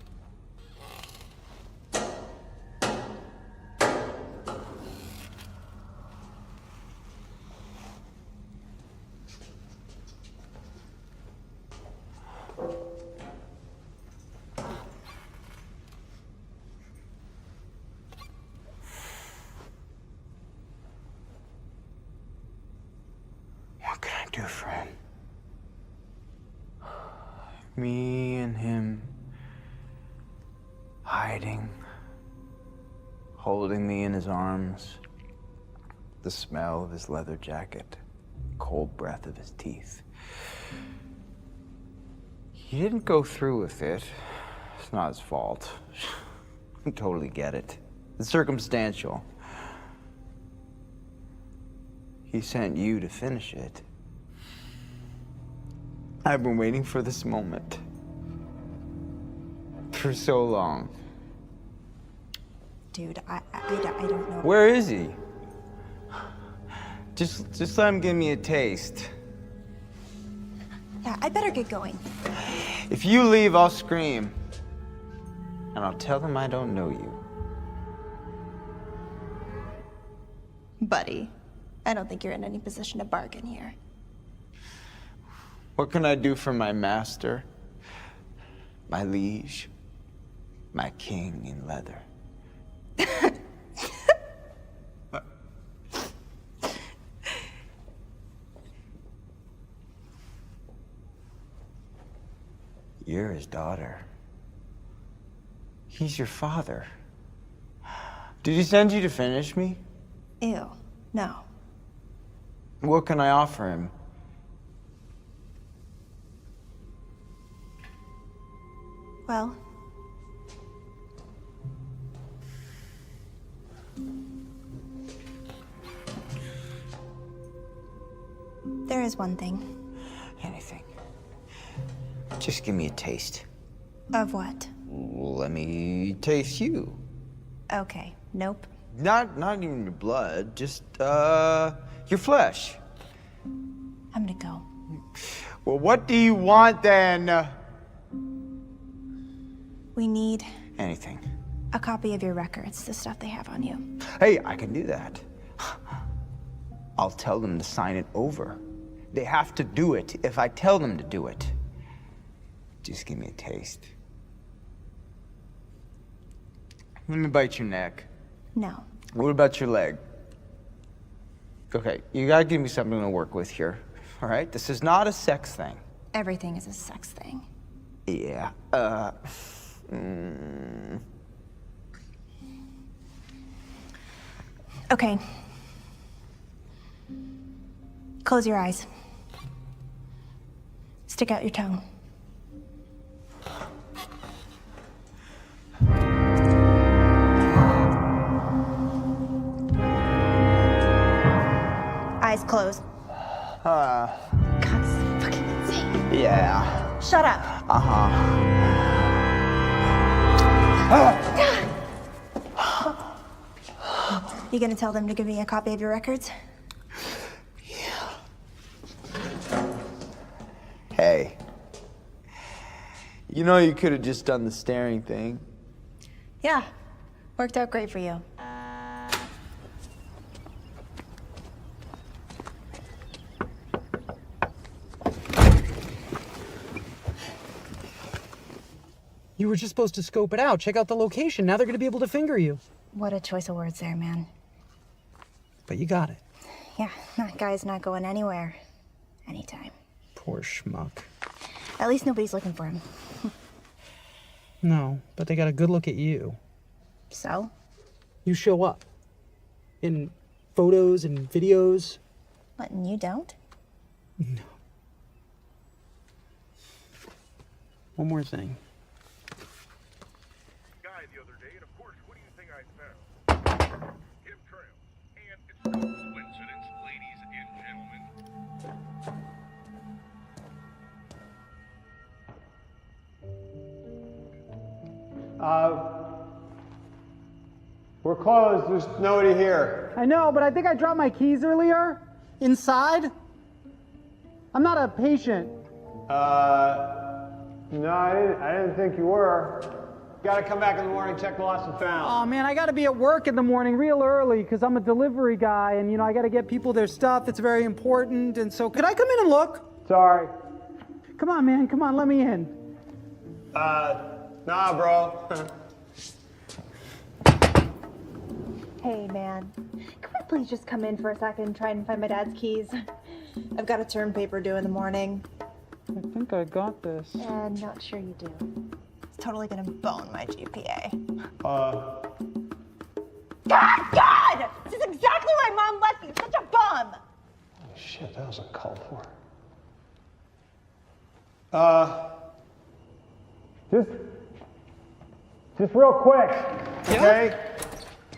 What can I do for him? Me and him hiding, holding me in his arms, the smell of his leather jacket, cold breath of his teeth. He didn't go through with it. It's not his fault. I totally get it. It's circumstantial. He sent you to finish it. I've been waiting for this moment for so long. Dude, I don't know. Where is he? Just let him give me a taste. Yeah, I better get going. If you leave, I'll scream. And I'll tell them I don't know you. Buddy, I don't think you're in any position to bargain here. What can I do for my master? My liege? My king in leather? You're his daughter. He's your father. Did he send you to finish me? Ew, no. What can I offer him? Well, there is one thing. Anything. Just give me a taste. Of what? Let me taste you. Okay, nope. Not even your blood, just your flesh. I'm gonna go. Well, what do you want then? We need Anything. a copy of your records, the stuff they have on you. Hey, I can do that. I'll tell them to sign it over. They have to do it if I tell them to do it. Just give me a taste. Let me bite your neck. No. What about your leg? Okay, you gotta give me something to work with here. All right? This is not a sex thing. Everything is a sex thing. Yeah. Okay. Close your eyes. Stick out your tongue. Eyes closed. God, this is fucking insane. Yeah. Shut up. You gonna tell them to give me a copy of your records? Hey. You know you could have just done the staring thing. Yeah. Worked out great for you. You were just supposed to scope it out, check out the location. Now they're gonna be able to finger you. What a choice of words there, man. But you got it. Yeah, that guy's not going anywhere. Anytime. Poor schmuck. At least nobody's looking for him. No, but they got a good look at you. So? You show up. In photos and videos. What, and you don't? No. One more thing. Guy the other day, and of course, what do you think I found? Chemtrails. And it's no coincidence, ladies and gentlemen. We're closed. There's nobody here. I know, but I think I dropped my keys earlier. Inside. I'm not a patient. No, I didn't think you were. Gotta come back in the morning, check the lost and found. Oh man, I gotta be at work in the morning real early because I'm a delivery guy and I gotta get people their stuff. It's very important. And so, could I come in and look? Sorry. Come on, man, come on, let me in. Nah, bro. Hey, man. Can we please just come in for a second and try and find my dad's keys? I've got a term paper due in the morning. I think I got this. And not sure you do. It's totally gonna bone my GPA. God! This is exactly why Mom left me. Such a bum! Shit, that was uncalled for. Just real quick, okay?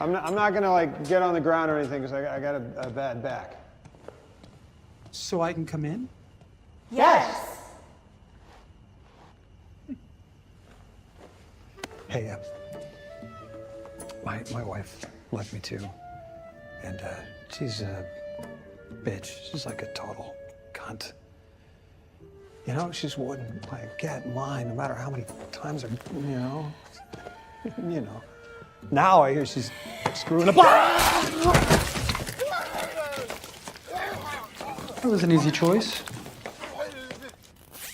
I'm not gonna like get on the ground or anything because I got a bad back. So I can come in? Yes! Hey, my wife left me too, and she's a bitch. She's like a total cunt. She just wouldn't like get in line no matter how many times Now I hear she's screwing up. That was an easy choice.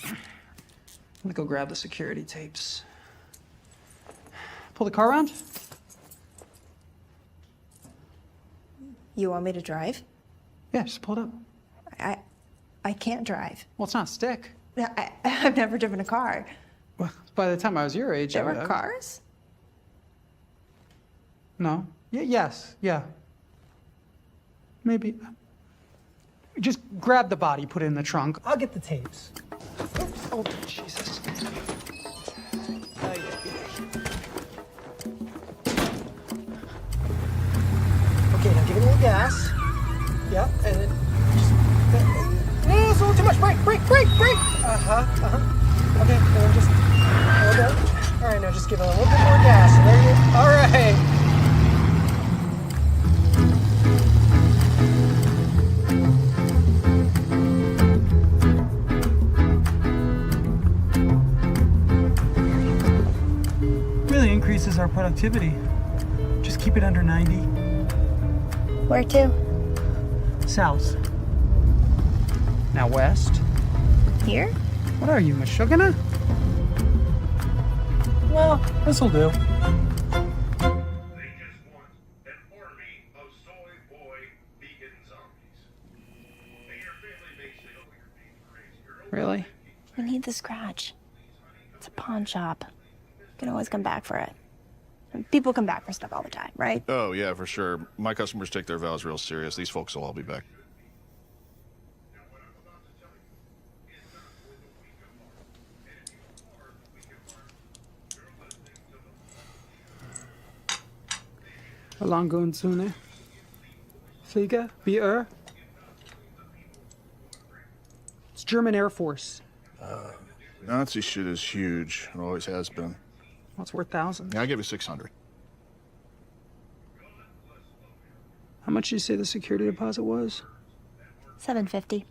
Let me go grab the security tapes. Pull the car around? You want me to drive? Yeah, just pull it up. I can't drive. Well, it's not stick. I've never driven a car. Well, by the time I was your age, There were cars? No. Yes. Maybe. Just grab the body, put it in the trunk. I'll get the tapes. Oh, Jesus. Okay, now give it a little gas. Yep, and then just... No, it's a little too much. Brake! Okay, and then just... Okay. All right, now just give it a little bit more gas. There you... All right. Really increases our productivity. Just keep it under 90. Where to? South. Now west. Here? What are you, Meshuggah? Well, this'll do. They just want an army of soy boy vegan zombies. And your family makes it over your being crazy. Really? We need the scratch. It's a pawn shop. You can always come back for it. People come back for stuff all the time, right? Oh, yeah, for sure. My customers take their vows real serious. These folks will all be back. Zune. Flieger, Bier. It's German Air Force. Nazi shit is huge. It always has been. Well, it's worth thousands. Yeah, I give you 600. How much did you say the security deposit was? $750.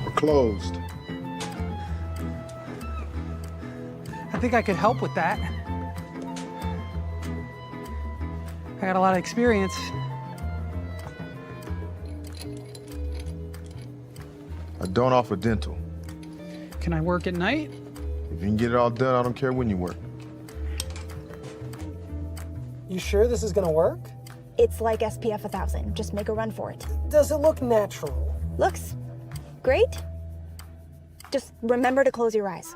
We're closed. I think I could help with that. I got a lot of experience. I don't offer dental. Can I work at night? If you can get it all done, I don't care when you work. You sure this is gonna work? It's like SPF 1000. Just make a run for it. Does it look natural? Looks great. Just remember to close your eyes.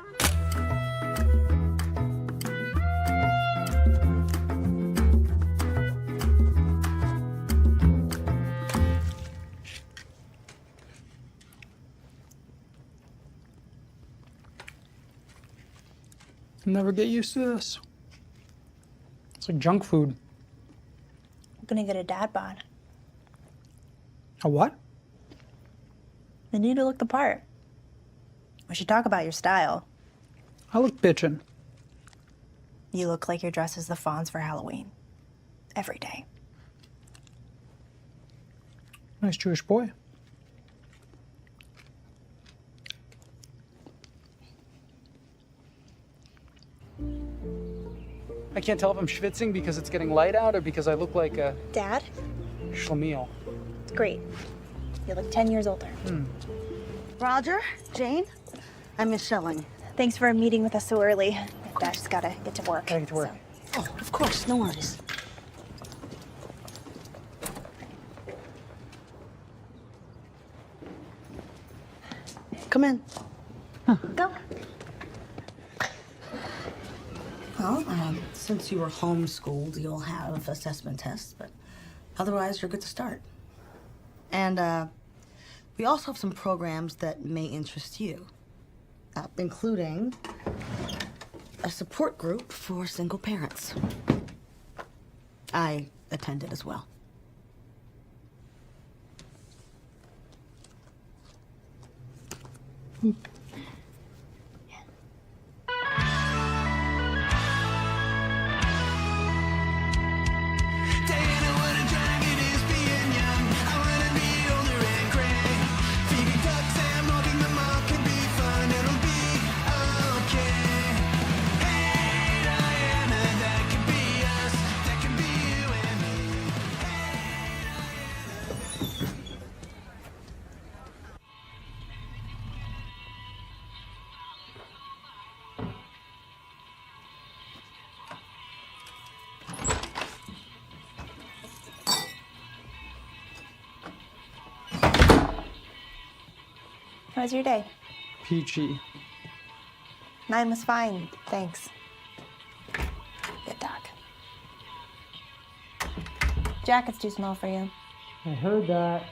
Never get used to this. It's like junk food. I'm gonna get a dad bod. A what? You need to look the part. We should talk about your style. I look bitchin'. You look like you're dressed as the Fonz for Halloween. Every day. Nice Jewish boy. I can't tell if I'm schwitzing because it's getting light out or because I look like a Dad? schlemiel. Great. You look 10 years older. Roger, Jane, I'm Miss Schelling. Thanks for meeting with us so early. Dad just gotta get to work. Gotta get to work. Oh, of course, no worries. Come in. Go. Well, since you were homeschooled, you'll have assessment tests, but otherwise you're good to start. And we also have some programs that may interest you, including a support group for single parents. I attended as well. How was your day? Peachy. Mine was fine, thanks. Good dog. Jacket's too small for you. I heard that.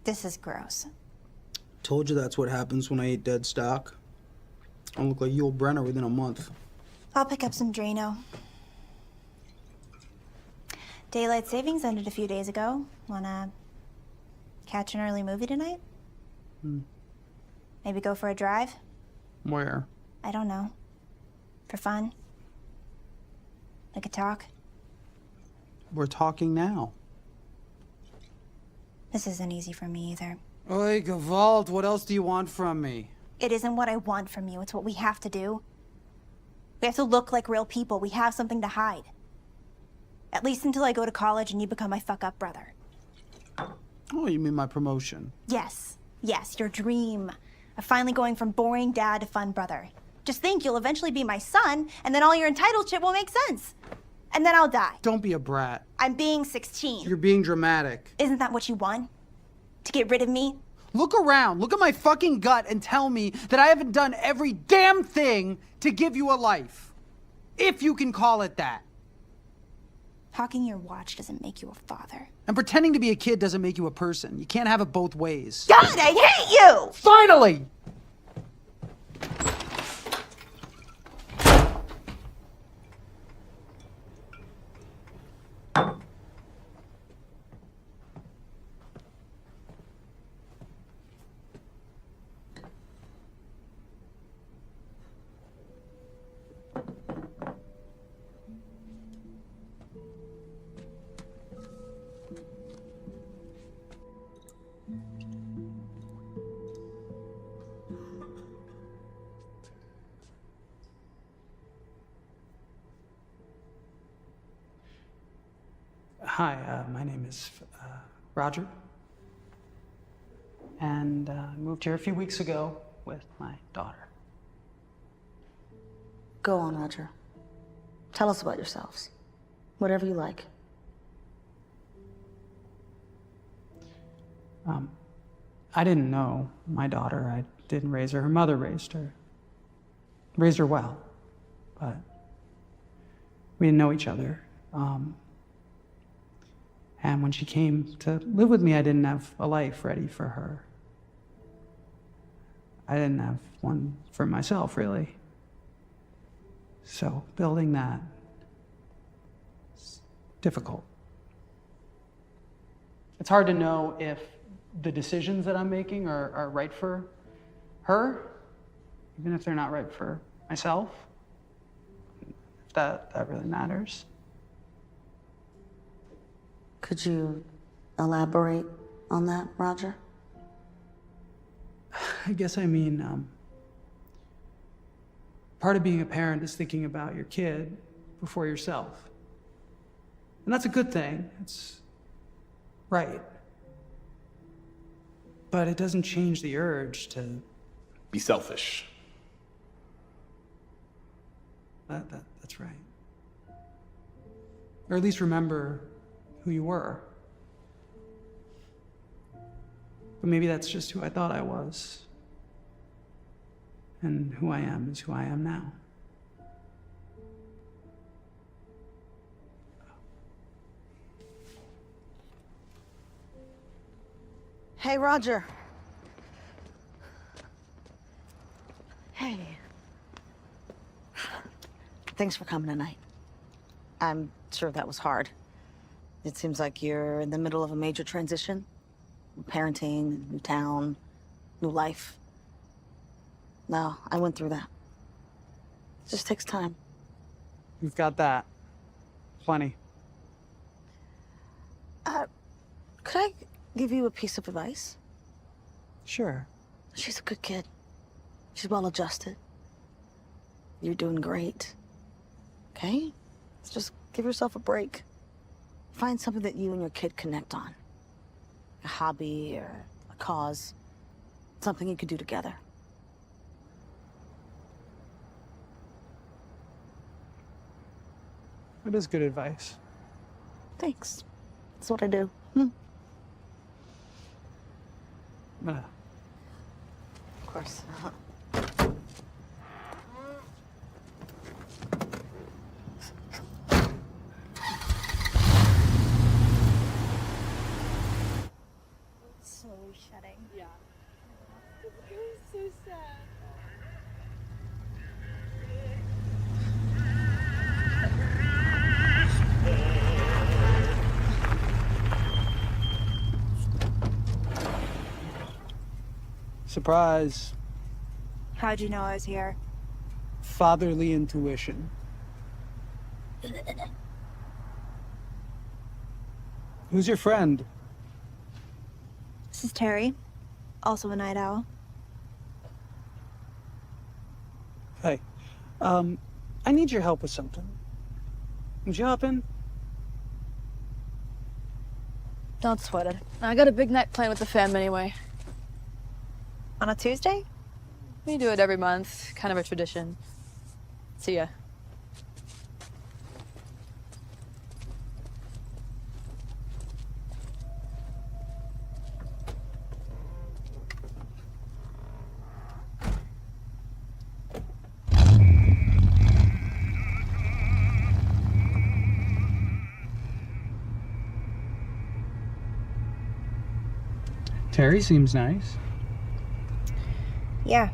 This is gross. Told you that's what happens when I eat dead stock. I'll look like Yul Brenner within a month. I'll pick up some Drano. Daylight savings ended a few days ago. Wanna catch an early movie tonight? Maybe go for a drive? Where? I don't know. For fun? Like a talk? We're talking now. This isn't easy for me either. Oi, Gewalt, what else do you want from me? It isn't what I want from you, it's what we have to do. We have to look like real people. We have something to hide. At least until I go to college and you become my fuck-up brother. Oh, you mean my promotion? Yes, your dream of finally going from boring dad to fun brother. Just think, you'll eventually be my son, and then all your entitled shit will make sense. And then I'll die. Don't be a brat. I'm being 16. You're being dramatic. Isn't that what you want? To get rid of me? Look around, look at my fucking gut and tell me that I haven't done every damn thing to give you a life. If you can call it that. Hawking your watch doesn't make you a father. And pretending to be a kid doesn't make you a person. You can't have it both ways. God, I hate you! Finally! Hi, my name is Roger. And I moved here a few weeks ago with my daughter. Go on, Roger. Tell us about yourselves. Whatever you like. I didn't know my daughter. I didn't raise her. Her mother raised her. Raised her well, but we didn't know each other. And when she came to live with me, I didn't have a life ready for her. I didn't have one for myself, really. So building that is difficult. It's hard to know if the decisions that I'm making are right for her, even if they're not right for myself. If that really matters. Could you elaborate on that, Roger? I guess I mean, part of being a parent is thinking about your kid before yourself. And that's a good thing. It's right. But it doesn't change the urge to be selfish. That's right. Or at least remember who you were. But maybe that's just who I thought I was. And who I am is who I am now. Hey, Roger. Hey. Thanks for coming tonight. I'm sure that was hard. It seems like you're in the middle of a major transition. Parenting, new town, new life. No, I went through that. It just takes time. You've got that. Plenty. Could I give you a piece of advice? Sure. She's a good kid. She's well adjusted. You're doing great. Okay? Let's just give yourself a break. Find something that you and your kid connect on. A hobby or a cause. Something you could do together. That is good advice. Thanks. That's what I do. Of course. Slowly shedding. Yeah. It was so sad. Surprise. How'd you know I was here? Fatherly intuition. Who's your friend? This is Terry, also a night owl. Hey, I need your help with something. Would you hop in? Don't sweat it. I got a big night planned with the fam anyway. On a Tuesday? We do it every month, kind of a tradition. See ya. Terry seems nice. Yeah,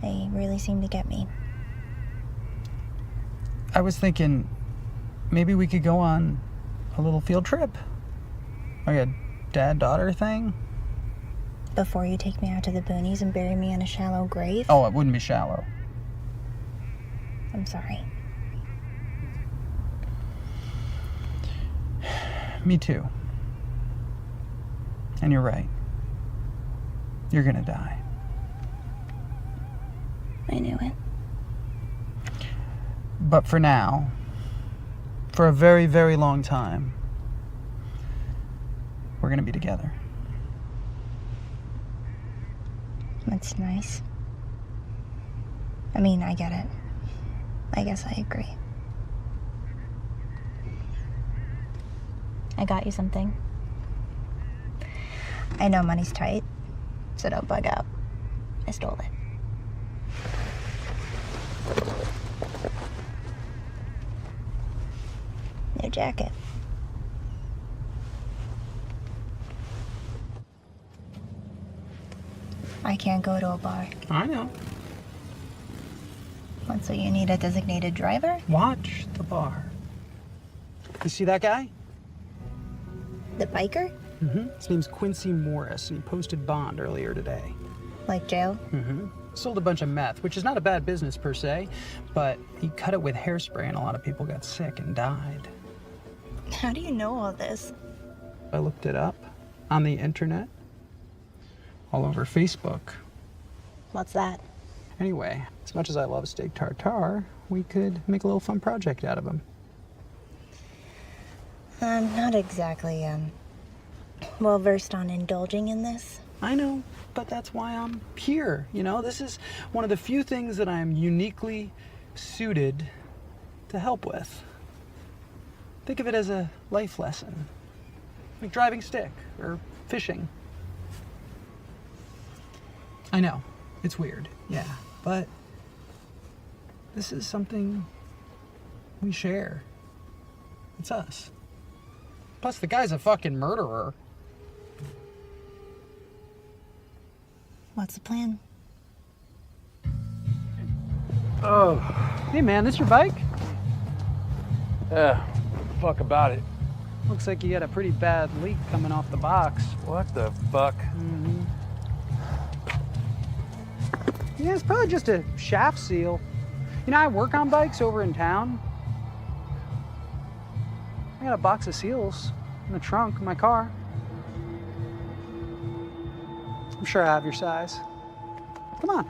they really seem to get me. I was thinking maybe we could go on a little field trip. Like a dad-daughter thing. Before you take me out to the boonies and bury me in a shallow grave? Oh, it wouldn't be shallow. I'm sorry. Me too. And you're right. You're gonna die. I knew it. But for now, for a very, very long time, we're gonna be together. That's nice. I mean, I get it. I guess I agree. I got you something. I know money's tight, so don't bug out. I stole it. New jacket. I can't go to a bar. I know. What, so you need a designated driver? Watch the bar. You see that guy? The biker? Mm-hmm. His name's Quincy Morris, and he posted bond earlier today. Like jail? Mm-hmm. Sold a bunch of meth, which is not a bad business per se, but he cut it with hairspray, and a lot of people got sick and died. How do you know all this? I looked it up on the internet, all over Facebook. What's that? Anyway, as much as I love steak tartare, we could make a little fun project out of him. I'm not exactly, well versed on indulging in this. I know, but that's why I'm here. You know, this is one of the few things that I'm uniquely suited to help with. Think of it as a life lesson, like driving stick or fishing. I know, it's weird, yeah, but this is something we share. It's us. Plus, the guy's a fucking murderer. What's the plan? Oh. Hey man, this your bike? Yeah, fuck about it. Looks like you got a pretty bad leak coming off the box. What the fuck? Mm-hmm. Yeah, it's probably just a shaft seal. You know, I work on bikes over in town. I got a box of seals in the trunk of my car. I'm sure I have your size. Come on.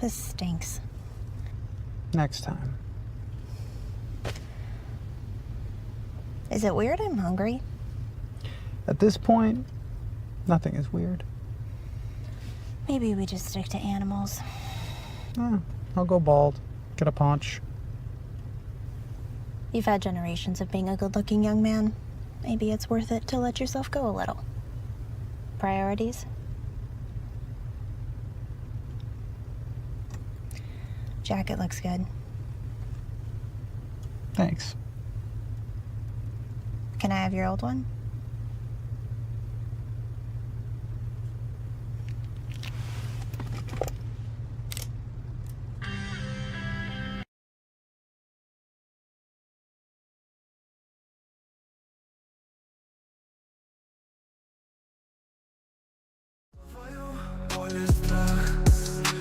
This stinks. Next time. Is it weird I'm hungry? At this point, nothing is weird. Maybe we just stick to animals. Yeah, I'll go bald. Get a paunch. You've had generations of being a good-looking young man. Maybe it's worth it to let yourself go a little. Priorities? Jacket looks good. Thanks. Can I have your old one?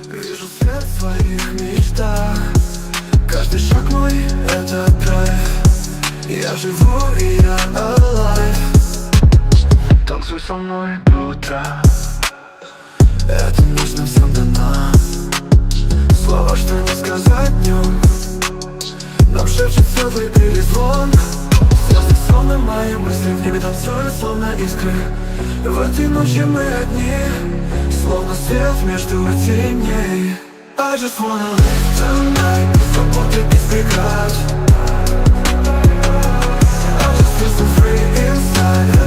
Вижу свет в своих мечтах. Каждый шаг мой — это драйв. Я живу и я alive. Танцуй со мной до утра. Эта ночь нам всем дана. Слова, что не сказать днем. Нам шепчет светлый перезвон. Звезды сонны мои мысли в небе танцуют, словно искры. В этой ночи мы одни, словно свет между теней. I just wanna live tonight, свобода без преград. I just feel so free inside.